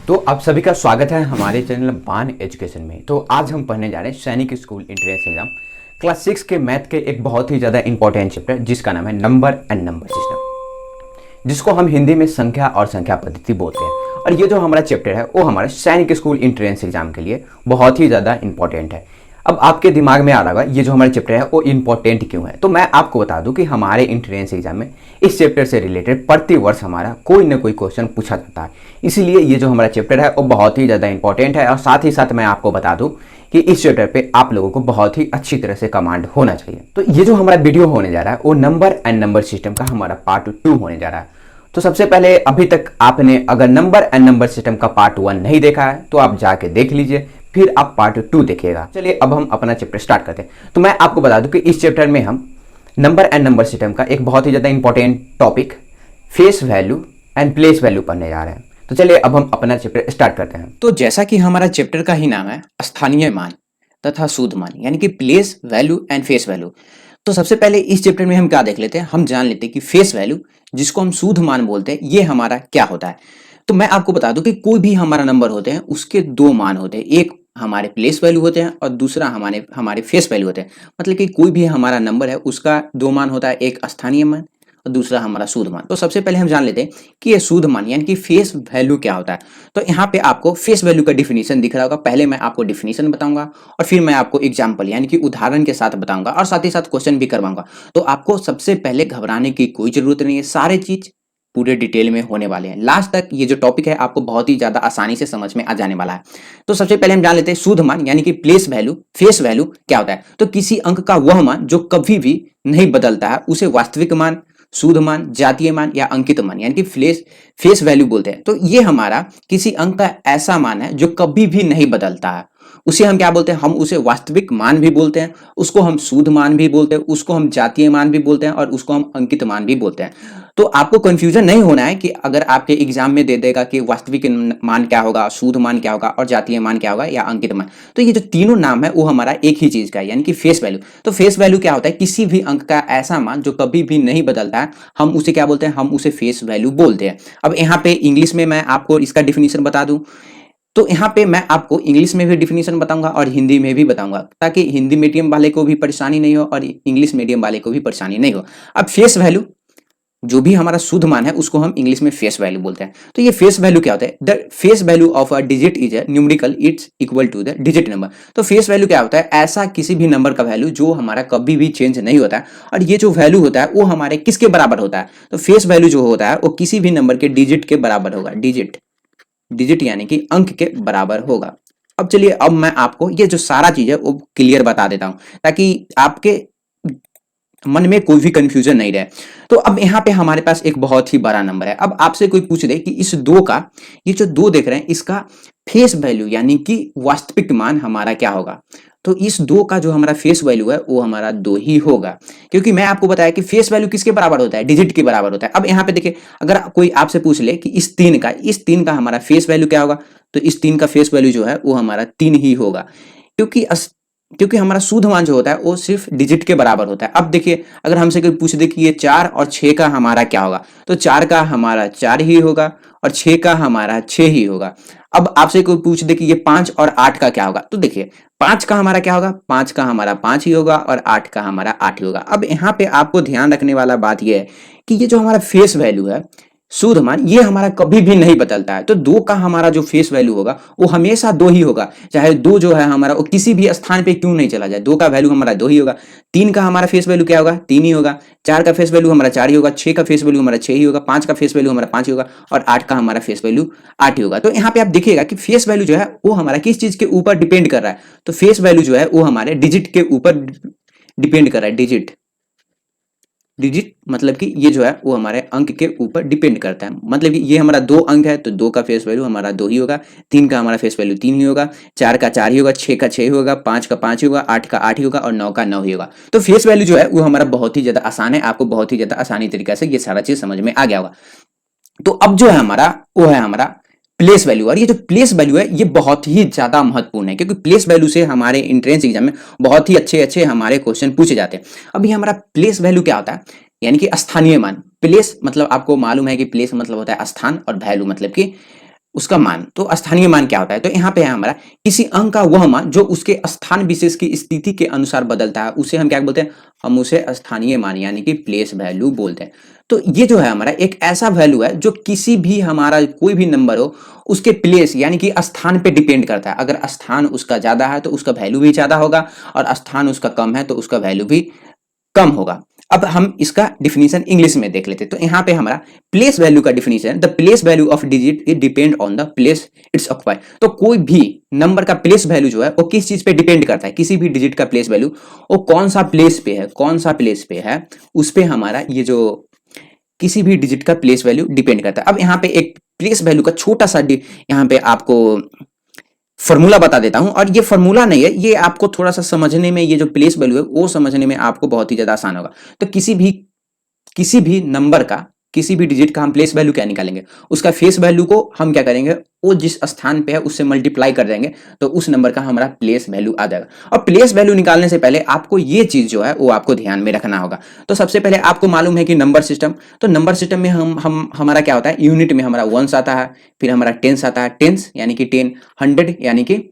तो आप सभी का स्वागत है हमारे चैनल बान एजुकेशन में। तो आज हम पढ़ने जा रहे हैं सैनिक स्कूल एंट्रेंस एग्जाम क्लास 6 के मैथ के एक बहुत ही ज़्यादा इंपॉर्टेंट चैप्टर जिसका नाम है नंबर एंड नंबर सिस्टम, जिसको हम हिंदी में संख्या और संख्या पद्धति बोलते हैं। और ये जो हमारा चैप्टर है वो हमारे सैनिक स्कूल एंट्रेंस एग्जाम के लिए बहुत ही ज़्यादा इंपॉर्टेंट है। अब आपके दिमाग में आ रहा होगा ये जो हमारा चैप्टर है वो इंपॉर्टेंट क्यों है। तो मैं आपको बता दूं कि हमारे एंट्रेंस एग्जाम में इस चैप्टर से रिलेटेड प्रति वर्ष हमारा कोई ना कोई क्वेश्चन पूछा जाता है, इसीलिए ये जो हमारा चैप्टर है वो बहुत ही ज़्यादा इंपॉर्टेंट है। और साथ ही साथ मैं आपको बता दूं कि इस चैप्टर पे आप लोगों को बहुत ही अच्छी तरह से कमांड होना चाहिए। तो ये जो हमारा वीडियो होने जा रहा है वो नंबर एंड नंबर सिस्टम का हमारा पार्ट 2 होने जा रहा है। तो सबसे पहले अभी तक आपने अगर नंबर एंड नंबर सिस्टम का पार्ट 1 नहीं देखा है तो आप जाके देख लीजिए, फिर आप पार्ट 2 देखिएगा। चलिए अब हम अपना चैप्टर स्टार्ट करते हैं। तो मैं आपको बता दूं कि इस चैप्टर में हम नंबर एंड नंबर सिस्टम का एक बहुत ही ज़्यादा important topic face value and place value पढ़ने जा रहे हैं। तो चलिए अब हम अपना चैप्टर स्टार्ट करते हैं। तो जैसा कि हमारा चैप्टर का ही नाम है स्थानीय मान तथा शुद्ध मान, यानी कि place value and face value. तो सबसे पहले इस चैप्टर में हम क्या देख लेते हैं, हम जान लेते हैं कि फेस वैल्यू, जिसको हम शुद्ध मान बोलते हैं, ये हमारा क्या होता है। तो मैं आपको बता दूं कि कोई भी हमारा नंबर होते हैं उसके दो मान होते हैं, एक हमारे प्लेस वैल्यू होते हैं और दूसरा हमारे हमारे फेस वैल्यू होते हैं। मतलब कि कोई भी हमारा नंबर है उसका दो मान होता है, एक स्थानीय मान और दूसरा हमारा शुद्ध मान। तो सबसे पहले हम जान लेते हैं कि ये शुद्ध मान यानी कि फेस वैल्यू क्या होता है। तो यहाँ पे आपको फेस वैल्यू का डिफिनीशन दिख रहा होगा। पहले मैं आपको डिफिनीशन बताऊंगा और फिर मैं आपको एग्जाम्पल यानी कि उदाहरण के साथ बताऊंगा और साथ ही साथ क्वेश्चन भी करवाऊंगा। तो आपको सबसे पहले घबराने की कोई जरूरत नहीं है, सारे चीज पूरे डिटेल में होने वाले हैं। लास्ट तक ये जो टॉपिक है आपको बहुत ही ज्यादा आसानी से समझ में आ जाने वाला है। तो सबसे पहले हम जान लेते हैं शुद्ध मान यानी कि प्लेस वैल्यू, फेस वैल्यू क्या होता है। तो किसी अंक का वह मान जो कभी भी नहीं बदलता है उसे वास्तविक मान, शुद्ध मान, जातीय मान या अंकित मान यानी कि फेस वैल्यू बोलते हैं। तो ये हमारा किसी अंक का ऐसा मान है जो कभी भी नहीं बदलता है, उसे हम क्या बोलते हैं, हम उसे वास्तविक मान भी बोलते हैं, उसको हम शुद्ध मान भी बोलते हैं, उसको हम जातीय मान भी बोलते हैं और उसको हम अंकित मान भी बोलते हैं। तो आपको कंफ्यूजन नहीं होना है कि अगर आपके एग्जाम में दे देगा कि वास्तविक मान क्या होगा, शुद्ध मान क्या होगा और जातीय मान क्या होगा या अंकित मान। तो ये जो तीनों नाम है वो हमारा एक ही चीज का है यानी कि फेस वैल्यू। तो फेस वैल्यू क्या होता है, किसी भी अंक का ऐसा मान जो कभी भी नहीं बदलता है, हम उसे क्या बोलते हैं, हम उसे फेस वैल्यू बोलते हैं। अब यहाँ पे इंग्लिश में मैं आपको इसका डिफिनीशन बता दूं। तो यहाँ पे मैं आपको इंग्लिश में भी डिफिनीशन बताऊंगा और हिंदी में भी बताऊंगा, ताकि हिंदी मीडियम वाले को भी परेशानी नहीं हो और इंग्लिश मीडियम वाले को भी परेशानी नहीं हो। अब फेस वैल्यू, जो भी हमारा शुद्ध मान है उसको हम इंग्लिश में फेस वैल्यू बोलते हैं। तो ये फेस वैल्यू क्या होता है, the face value of a digit is a numerical, it's equal to the digit number. तो फेस वैल्यू क्या होता है, ऐसा किसी भी नंबर का वैल्यू जो हमारा कभी भी चेंज नहीं होता है। और ये जो वैल्यू होता है वो हमारे किसके बराबर होता है, तो फेस वैल्यू जो होता है वो किसी भी नंबर के डिजिट के बराबर होगा। डिजिट, डिजिट यानी कि अंक के बराबर होगा। अब चलिए, अब मैं आपको ये जो सारा चीज है वो क्लियर बता देता हूं ताकि आपके मन में कोई भी कंफ्यूजन नहीं रहे। तो अब यहाँ पे हमारे पास एक बहुत ही बड़ा नंबर है। अब आपसे कोई पूछ दे कि इस दो का, ये जो दो देख रहे हैं, इसका फेस वैल्यू यानी कि वास्तविक मान हमारा क्या होगा। तो इस दो का जो हमारा फेस वैल्यू है वो हमारा दो ही होगा, क्योंकि मैं आपको बताया कि फेस वैल्यू किसके बराबर होता है, डिजिट के बराबर होता है। अब यहाँ पे देखिए, अगर कोई आपसे पूछ ले कि इस तीन का हमारा फेस वैल्यू क्या होगा, तो इस तीन का फेस वैल्यू जो है वो हमारा 3 ही होगा, क्योंकि क्योंकि हमारा शुद्ध मान जो होता है वो सिर्फ डिजिट के बराबर होता है। अब देखिए, अगर हमसे कोई पूछ दे कि ये 4 और 6 का हमारा क्या होगा, तो 4 का हमारा 4 ही होगा और 6 का हमारा 6 ही होगा। अब आपसे कोई पूछ दे कि ये 5 और 8 का क्या होगा, तो देखिए 5 का हमारा क्या होगा, 5 का हमारा 5 ही होगा और 8 का हमारा 8 ही होगा। अब यहाँ पे आपको ध्यान रखने वाला बात यह है कि ये जो हमारा फेस वैल्यू है, शुद्ध मान, ये हमारा कभी भी नहीं बदलता है। तो दो का हमारा जो फेस वैल्यू होगा वो हमेशा दो ही होगा, चाहे दो जो है हमारा वो किसी भी स्थान पे क्यों नहीं चला जाए, दो का वैल्यू हमारा दो ही होगा। 3 का हमारा फेस वैल्यू क्या होगा, 3 ही होगा। 4 का फेस वैल्यू हमारा 4 ही होगा। 6 का फेस वैल्यू हमारा 6 ही होगा। 5 का फेस वैल्यू हमारा 5 ही होगा और 8 का हमारा फेस वैल्यू 8 ही होगा। तो यहाँ पे आप देखिएगा कि फेस वैल्यू जो है वो हमारा किस चीज के ऊपर डिपेंड कर रहा है, तो फेस वैल्यू जो है वो हमारे डिजिट के ऊपर डिपेंड कर रहा है। डिजिट, डिजिट मतलब कि ये जो है वो हमारे अंक के ऊपर डिपेंड करता है। मतलब कि ये हमारा 2 अंक है तो 2 का फेस वैल्यू हमारा 2 ही होगा। 3 का हमारा फेस वैल्यू 3 ही होगा। 4 का 4 ही होगा। 6 का 6 ही होगा। 5 का 5 ही होगा। 8 का 8 ही होगा और 9 का 9 ही होगा। तो फेस वैल्यू जो है वो हमारा बहुत ही ज्यादा आसान है, आपको बहुत ही ज्यादा आसानी तरीके से ये सारा चीज समझ में आ गया होगा। तो अब जो है हमारा वो है हमारा प्लेस वैल्यू। और ये जो प्लेस वैल्यू है ये बहुत ही ज्यादा महत्वपूर्ण है, क्योंकि प्लेस वैल्यू से हमारे एंट्रेंस एग्जाम में बहुत ही अच्छे अच्छे हमारे क्वेश्चन पूछे जाते हैं। अब ये हमारा प्लेस वैल्यू क्या होता है, यानी कि स्थानीय मान। प्लेस मतलब आपको मालूम है कि प्लेस मतलब होता है स्थान और वैल्यू मतलब कि उसका मान। तो स्थानीय मान क्या होता है? तो यहाँ पे है हमारा किसी अंक का वह मान जो उसके स्थान विशेष की स्थिति के अनुसार बदलता है, उसे हम क्या बोलते हैं? हम उसे स्थानीय मान यानी कि प्लेस वैल्यू बोलते हैं। तो ये जो है हमारा एक ऐसा वैल्यू है जो किसी भी हमारा कोई भी नंबर हो उसके प्लेस यानी कि स्थान पे डिपेंड करता है। अगर स्थान उसका ज्यादा है तो उसका वैल्यू भी ज्यादा होगा, और स्थान उसका कम है तो उसका वैल्यू भी कम होगा। अब हम इसका डिफिनीशन इंग्लिश में देख लेते हैं। तो यहाँ पे हमारा प्लेस वैल्यू का definition, the place value of digit it depend on the place it's occupy. तो कोई भी नंबर का प्लेस वैल्यू जो है वो किस चीज पे डिपेंड करता है? किसी भी डिजिट का प्लेस वैल्यू वो कौन सा प्लेस पे है, कौन सा प्लेस पे है, उस पे हमारा ये जो किसी भी डिजिट का प्लेस वैल्यू डिपेंड करता है। अब यहाँ पे एक प्लेस वैल्यू का छोटा सा यहाँ पे आपको फॉर्मूला बता देता हूं, और ये फॉर्मूला नहीं है, ये आपको थोड़ा सा समझने में, ये जो प्लेस वैल्यू है वो समझने में आपको बहुत ही ज्यादा आसान होगा। तो किसी भी नंबर का, किसी भी डिजिट का हम प्लेस वैल्यू क्या निकालेंगे? उसका फेस वैल्यू को हम क्या करेंगे? वो जिस स्थान पे है उससे मल्टीप्लाई कर देंगे तो उस नंबर का हमारा प्लेस वैल्यू आ जाएगा। और प्लेस वैल्यू निकालने से पहले आपको ये चीज जो है वो आपको ध्यान में रखना होगा। तो सबसे पहले आपको मालूम है कि नंबर सिस्टम, तो नंबर सिस्टम में हम हमारा क्या होता है? यूनिट में हमारा वंस आता है, फिर हमारा टेंस आता है, टेंस यानी कि 10, 100 यानी कि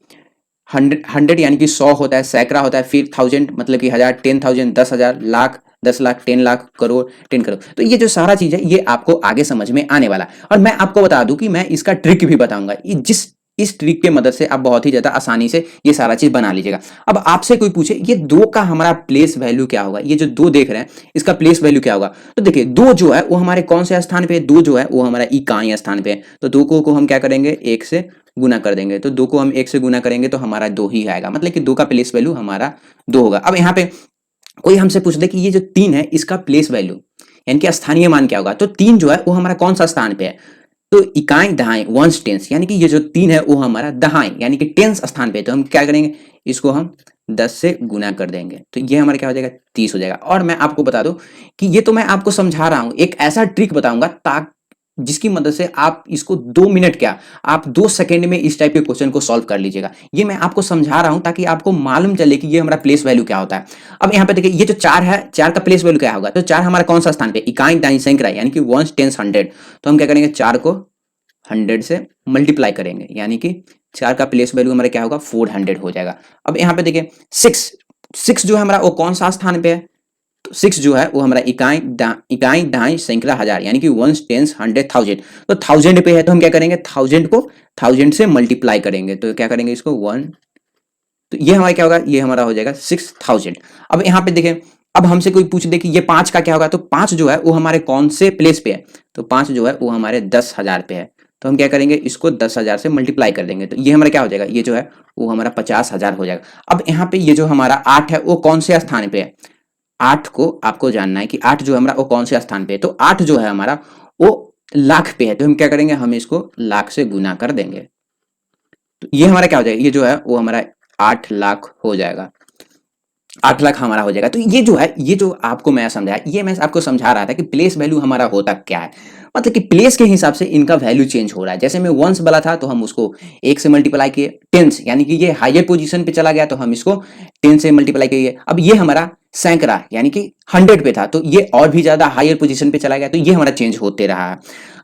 100 यानी कि 100 होता है, सैकड़ा होता है, फिर 1000 मतलब कि 1000, 10,000 10,000, लाख 10 लाख, 10 लाख, करोड़ 10 करोड़। तो ये जो सारा चीज है ये आपको आगे समझ में आने वाला है। और मैं आपको बता दूं कि मैं इसका ट्रिक भी बताऊंगा, इस ट्रिक के मदद से आप बहुत ही ज्यादा आसानी से ये सारा चीज बना लीजिएगा। अब आपसे कोई पूछे ये 2 का हमारा प्लेस वैल्यू क्या होगा, ये जो 2 देख रहे हैं इसका प्लेस वैल्यू क्या होगा? तो देखिए 2 जो है वो हमारे कौन से स्थान पे है? 2 जो है वो हमारा इकाई स्थान पे है। तो 2 को हम क्या करेंगे? 1 से गुना कर देंगे। तो 2 को हम 1 से गुना करेंगे तो हमारा 2 ही आएगा, मतलब कि 2 का प्लेस वैल्यू हमारा 2 होगा। अब यहाँ पे कोई हमसे पूछ दे कि ये जो 3 है इसका प्लेस वैल्यू यानी कि स्थानीय मान क्या होगा? तो 3 जो है वो हमारा कौन सा स्थान पे है? तो इकाई दहाई, वंस टेंस, यानी कि ये जो 3 है वो हमारा दहाई यानी कि टेंस स्थान पे है। तो हम क्या करेंगे? इसको हम 10 से गुना कर देंगे तो ये हमारा क्या हो जाएगा? 30 हो जाएगा। और मैं आपको बता दूं कि ये तो मैं आपको समझा रहा हूं, एक ऐसा ट्रिक बताऊंगा ताकि जिसकी मदद से आप इसको 2 मिनट क्या, आप 2 सेकंड में इस टाइप के क्वेश्चन को सॉल्व कर लीजिएगा। ये मैं आपको समझा रहा हूं ताकि आपको मालूम चले कि ये हमारा प्लेस वैल्यू क्या होता है। अब यहाँ पे देखिए ये जो 4 है, 4 का प्लेस वैल्यू क्या होगा? तो 4 हमारा कौन सा स्थान पे? इकाई दाई सैकड़ा यानी कि वंस टेंस 100। तो हम क्या करेंगे? 4 को 100 से मल्टीप्लाई करेंगे यानी कि 4 का प्लेस वैल्यू हमारा क्या होगा? 400 हो जाएगा। अब यहाँ पे देखिए 6 जो है हमारा वो कौन सा स्थान पे है? तो 6 जो है वो हमारा इकाई ढाई सैकड़ा हजार यानी कि वंस टेंस 100 1000। तो 1000 पे है तो हम क्या करेंगे? 1000 को 1000 से मल्टीप्लाई करेंगे तो क्या करेंगे? इसको 1, तो ये हमारा क्या होगा? ये हमारा हो जाएगा 6000। अब यहाँ पे देखें, अब हमसे कोई पूछ दे कि ये 5 का क्या होगा? तो 5 जो है वो हमारे कौन से प्लेस पे है? तो 5 जो है वो हमारे 10,000 पे है। तो हम क्या करेंगे? इसको 10,000 से मल्टीप्लाई कर देंगे तो ये हमारा क्या हो जाएगा? ये जो है वो हमारा 50,000 हो जाएगा। अब यहाँ पे ये जो हमारा 8 है वो कौन से स्थान पे है? 8 को आपको जानना है कि 8 जो है हमारा वो कौन से स्थान पे है? तो 8 जो है हमारा वो लाख पे है। तो हम क्या करेंगे? हम इसको लाख से गुना कर देंगे तो ये हमारा क्या हो जाएगा? ये जो है वो हमारा 8 लाख हो जाएगा। 8 लाख हमारा हो जाएगा। तो ये जो है, ये जो आपको मैं समझाया, ये मैं आपको समझा रहा था कि प्लेस वैल्यू हमारा होता क्या है। मतलब कि प्लेस के हिसाब से इनका वैल्यू चेंज हो रहा है। जैसे मैं वंस वाला था तो हम उसको 1 से मल्टीप्लाई किए, टेंस यानी कि ये हायर पोजीशन पे चला गया तो हम इसको 10 से मल्टीप्लाई किए। अब ये हमारा सैकड़ा यानी कि 100 पे था तो ये और भी ज्यादा हायर पोजीशन पे चला गया तो ये हमारा चेंज होते रहा है।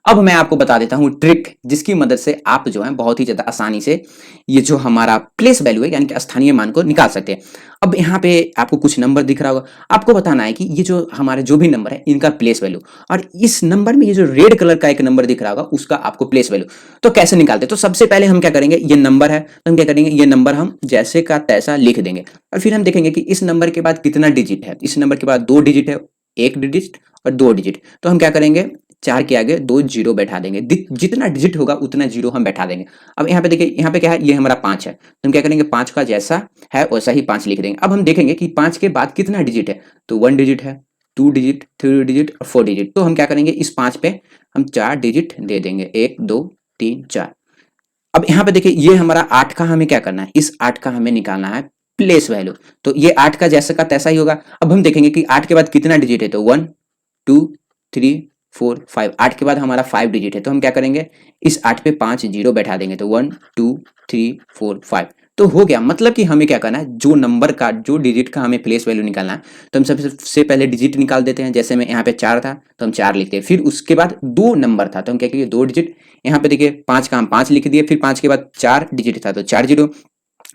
अब मैं आपको बता देता हूं ट्रिक जिसकी मदद से आप जो है बहुत ही ज्यादा आसानी से ये जो हमारा प्लेस वैल्यू है यानी कि स्थानीय मान को निकाल सकते हैं। अब यहाँ पे आपको कुछ नंबर दिख रहा होगा, आपको बताना है कि ये जो हमारे जो भी नंबर है इनका प्लेस वैल्यू, और इस नंबर में ये जो रेड कलर का एक नंबर दिख रहा होगा उसका आपको प्लेस वैल्यू। तो कैसे निकालते? तो सबसे पहले हम क्या करेंगे? ये नंबर है तो हम क्या करेंगे? ये नंबर हम जैसे का तैसा लिख देंगे और फिर हम देखेंगे कि इस नंबर के बाद कितना डिजिट है। इस नंबर के बाद 2 डिजिट है, 1 डिजिट और 2 डिजिट। तो हम क्या करेंगे? 4 के आगे 2 जीरो बैठा देंगे, जितना डिजिट होगा उतना जीरो हम बैठा देंगे। अब यहाँ पे देखिए, यहाँ पे क्या है? ये हमारा 5 है तो हम क्या करेंगे? 5 का जैसा है वैसा ही 5 लिख देंगे। अब हम देखेंगे कि 5 के बाद कितना डिजिट है, तो 1 डिजिट है, 2 डिजिट, 3 डिजिट और 4 डिजिट। तो हम क्या करेंगे? इस 5 पे हम 4 डिजिट दे देंगे, 1 2 3 4। अब यहाँ पे देखिए ये हमारा 8 का हमें क्या करना है? इस 8 का हमें निकालना है प्लेस वैल्यू। तो ये 8 का जैसा का तैसा ही होगा। अब हम देखेंगे कि 8 के बाद कितना डिजिट है, तो 1 2 3 4 5। 8 के बाद हमारा 5 डिजिट है तो हम क्या करेंगे? इस 8 पे 5 जीरो बैठा देंगे तो 1 2 3 4 5। तो हो गया, मतलब कि हमें क्या करना है, जो नंबर का, जो डिजिट का हमें प्लेस वैल्यू निकालना है, तो हम सबसे पहले डिजिट निकाल देते हैं। जैसे में यहाँ पे 4 था तो हम 4 लिखते हैं, फिर उसके बाद 2 नंबर था तो हम क्या करेंगे 2 डिजिट, यहाँ पे देखिए 5 का हम 5 लिख दिए, फिर 5 के बाद 4 डिजिट था तो 4 जीरो,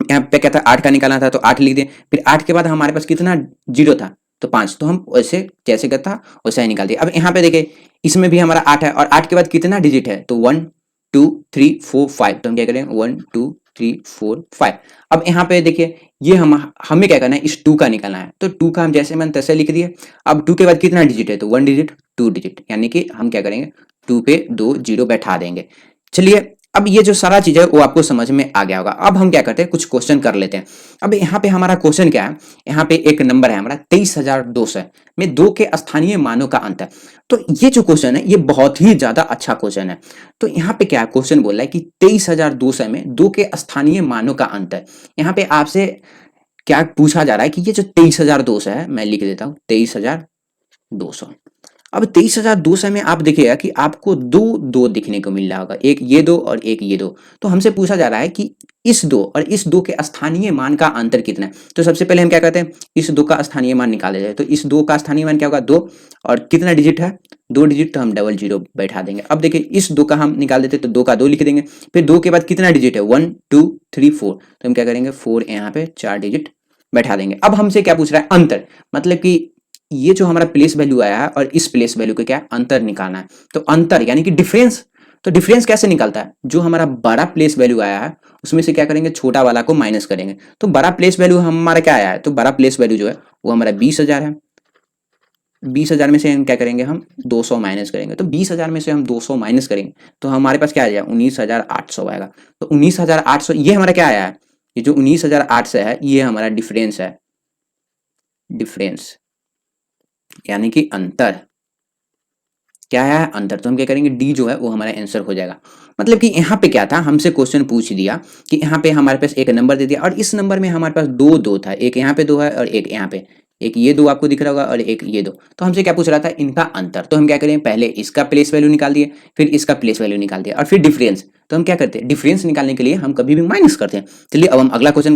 यहाँ पे क्या था 8 का निकालना था तो 8 लिख दिए, फिर 8 के बाद हमारे पास कितना जीरो था तो 5, तो हम वैसे जैसे का था वैसा ही निकाल दिया। अब यहाँ पे देखिए इसमें भी हमारा 8 है और 8 के बाद कितना डिजिट है तो 1 2 3 4 5, तो हम क्या करेंगे 1 2 3 4 5। अब यहाँ पे देखिए ये हमें क्या करना है, इस 2 का निकालना है, तो 2 का हम जैसे मन तैसे लिख दिए। अब 2 के बाद कितना डिजिट है तो 1 डिजिट 2 डिजिट, यानी कि हम क्या करेंगे 2 पे 2 जीरो बैठा देंगे। चलिए अब ये जो सारा चीज है वो आपको समझ में आ गया होगा। अब हम क्या करते हैं, कुछ क्वेश्चन कर लेते हैं। अब यहाँ पे हमारा क्वेश्चन क्या है, यहाँ पे एक नंबर है हमारा 23,200 में 2 के स्थानीय मानों का अंतर। तो ये जो क्वेश्चन है ये बहुत ही ज्यादा अच्छा क्वेश्चन है। तो यहाँ पे क्या क्वेश्चन बोल रहा है कि 23,200 में 2 के स्थानीय मानों का अंतर। यहाँ पे आपसे क्या पूछा जा रहा है कि ये जो 23,200 है, मैं लिख देता हूँ 23,200। अब 23,200 में आप देखिएगा कि आपको दो दिखने को मिल रहा होगा, एक ये दो और एक ये दो। तो हमसे पूछा जा रहा है कि इस दो और इस दो के स्थानीय मान का अंतर कितना है। तो सबसे पहले हम क्या करते हैं, इस दो का स्थानीय मान निकाल देते हैं। तो इस दो का स्थानीय मान क्या होगा 2, और कितना डिजिट है 2 डिजिट, तो हम डबल जीरो बैठा देंगे। अब देखिए इस दो का हम निकाल देते हैं तो 2 का 2 लिख देंगे, फिर 2 के बाद कितना डिजिट है 1 2 3 4, तो हम क्या करेंगे 4 यहाँ पे 4 डिजिट बैठा देंगे। अब हमसे क्या पूछ रहा है अंतर, मतलब कि ये जो हमारा प्लेस वैल्यू आया है और इस प्लेस वैल्यू का क्या अंतर निकालना है। तो अंतर यानी कि डिफरेंस, तो डिफरेंस कैसे निकलता है, जो हमारा बड़ा प्लेस वैल्यू आया है उसमें से क्या करेंगे छोटा वाला को माइनस करेंगे। तो बड़ा प्लेस वैल्यू हमारा क्या आया है, तो बड़ा प्लेस वैल्यू जो है वो हमारा 20,000 है। 20,000 में से हम क्या करेंगे, हम 200 माइनस करेंगे। तो 20,000 में से हम 200 माइनस करेंगे तो हमारे पास क्या आ जाएगा 19,800 आएगा। तो 19,800 ये हमारा क्या आया है, ये जो 19,800 है ये हमारा डिफरेंस है, डिफरेंस यानी कि अंतर। क्या है अंतर, तो हम क्या करेंगे डी जो है वो हमारा आंसर हो जाएगा। मतलब कि यहाँ पे क्या था, हमसे क्वेश्चन पूछ दिया कि यहाँ पे हमारे पास एक नंबर दे दिया और इस नंबर में हमारे पास दो था, एक यहाँ पे 2 है और एक यहाँ पे, एक ये 2 आपको दिख रहा होगा और एक ये 2। तो हमसे क्या पूछ रहा था, इनका अंतर। तो हम क्या करें, पहले इसका प्लेस वैल्यू निकाल दिए, फिर इसका प्लेस वैल्यू निकाल दिया और फिर डिफरेंस। तो हम क्या करते हैं, डिफरेंस निकालने के लिए हम कभी भी माइनस करते हैं। चलिए अब हम अगला क्वेश्चन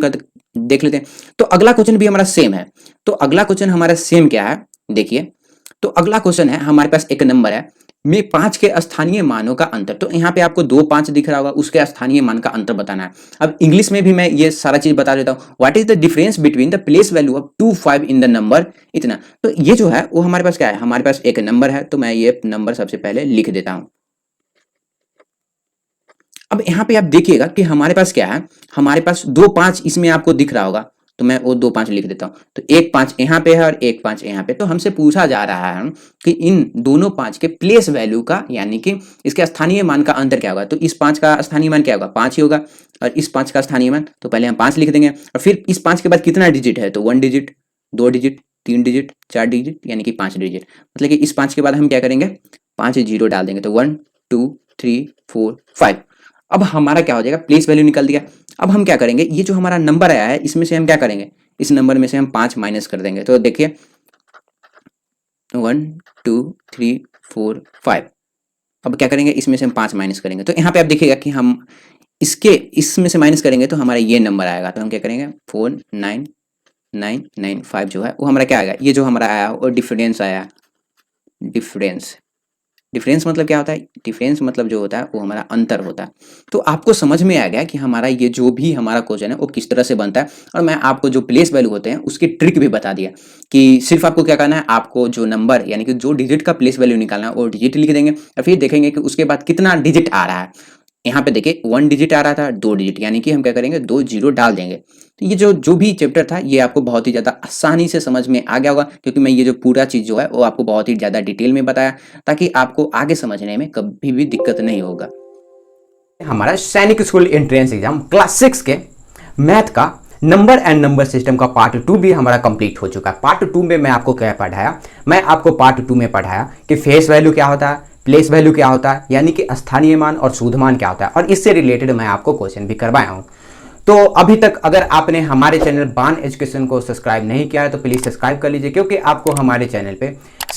देख लेते हैं। तो अगला क्वेश्चन भी हमारा सेम है। तो अगला क्वेश्चन हमारा सेम क्या है, देखिए। तो अगला क्वेश्चन है, हमारे पास एक नंबर है में 5 के स्थानीय मानों का अंतर। तो यहाँ पे आपको 2 5 दिख रहा होगा, उसके स्थानीय मान का अंतर बताना है। अब इंग्लिश में भी मैं ये सारा चीज बता देता हूँ। What is the difference between the place value of 2 5 in the number इतना। तो ये जो है वो हमारे पास क्या है, हमारे पास एक नंबर है, तो मैं ये नंबर सबसे पहले लिख देता हूँ। अब यहाँ पे आप देखिएगा कि हमारे पास क्या है, हमारे पास 2 5 इसमें आपको दिख रहा होगा, तो मैं वो 2 5 लिख देता हूँ। तो 1 5 यहाँ पे है और 1 5 यहाँ पे। तो हमसे पूछा जा रहा है कि इन दोनों 5 के प्लेस वैल्यू का यानी कि इसके स्थानीय मान का अंतर क्या होगा। तो इस 5 का स्थानीय मान क्या होगा 5 ही होगा, और इस 5 का स्थानीय मान तो पहले हम 5 लिख देंगे, और फिर इस 5 के बाद कितना डिजिट है तो 1 डिजिट 2 डिजिट 3 डिजिट 4 डिजिट यानी कि 5 डिजिट। मतलब कि इस 5 के बाद हम क्या करेंगे 5 जीरो डाल देंगे, तो 1 2 3 4 5। अब हमारा क्या हो जाएगा, प्लेस वैल्यू निकल दिया। अब हम क्या करेंगे, ये जो हमारा नंबर आया है इसमें से हम क्या करेंगे, इस नंबर में से हम 5 माइनस कर देंगे। तो देखिए 1 2 3 4 5। अब क्या करेंगे, इसमें से हम 5 माइनस करेंगे। तो यहाँ पे आप देखिएगा कि हम इसमें से माइनस करेंगे तो हमारा ये नंबर आएगा। तो हम क्या करेंगे 49995 जो है वो हमारा क्या आएगा, ये जो हमारा आया और डिफरेंस आया। डिफरेंस मतलब क्या होता है, डिफरेंस मतलब जो होता है वो हमारा अंतर होता है। तो आपको समझ में आ गया कि हमारा ये जो भी हमारा क्वेश्चन है वो किस तरह से बनता है, और मैं आपको जो प्लेस वैल्यू होते हैं उसकी ट्रिक भी बता दिया कि सिर्फ आपको क्या करना है, आपको जो नंबर यानी कि जो डिजिट का प्लेस वैल्यू निकालना है वो डिजिट लिख देंगे, और फिर देखेंगे कि उसके बाद कितना डिजिट आ रहा है। यहाँ पे देखिए 1 डिजिट आ रहा था, 2 डिजिट, यानी कि हम क्या करेंगे 2 जीरो डाल देंगे। तो ये जो भी चैप्टर था ये आपको बहुत ही ज़्यादा आसानी से समझ में आ गया होगा, क्योंकि मैं ये जो पूरा चीज़ जो है वो आपको बहुत ही ज़्यादा डिटेल में बताया, ताकि आपको आगे समझने में कभी भी दिक्कत नहीं होगा। हमारा सैनिक स्कूल एंट्रेंस एग्जाम क्लास 6 के मैथ का नंबर एंड नंबर सिस्टम का पार्ट 2 भी हमारा कंप्लीट हो चुका है। पार्ट 2 में मैं आपको क्या पढ़ाया, मैं आपको पार्ट 2 में पढ़ाया कि फेस वैल्यू क्या होता है, प्लेस वैल्यू क्या होता है, यानी कि स्थानीय मान और शुद्ध मान क्या होता है, और इससे रिलेटेड मैं आपको क्वेश्चन भी करवाया हूं। तो अभी तक अगर आपने हमारे चैनल बान एजुकेशन को सब्सक्राइब नहीं किया है तो प्लीज सब्सक्राइब कर लीजिए, क्योंकि आपको हमारे चैनल पे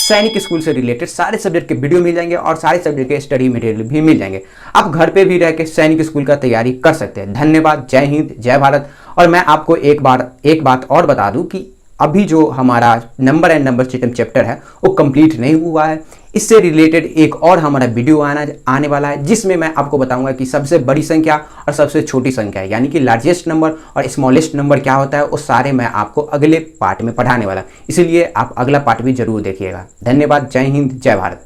सैनिक स्कूल से रिलेटेड सारे सब्जेक्ट के वीडियो मिल जाएंगे और सारे सब्जेक्ट के स्टडी मटेरियल भी मिल जाएंगे। आप घर पे भी रह के सैनिक स्कूल का तैयारी कर सकते हैं। धन्यवाद, जय हिंद, जय भारत। और मैं आपको एक बात और बता दूं कि अभी जो हमारा number and number system chapter है वो कंप्लीट नहीं हुआ है। इससे रिलेटेड एक और हमारा वीडियो आने वाला है, जिसमें मैं आपको बताऊंगा कि सबसे बड़ी संख्या और सबसे छोटी संख्या यानी कि लार्जेस्ट नंबर और स्मॉलेस्ट नंबर क्या होता है, वो सारे मैं आपको अगले पार्ट में पढ़ाने वाला। इसलिए आप अगला पार्ट भी जरूर देखिएगा। धन्यवाद, जय हिंद, जय भारत।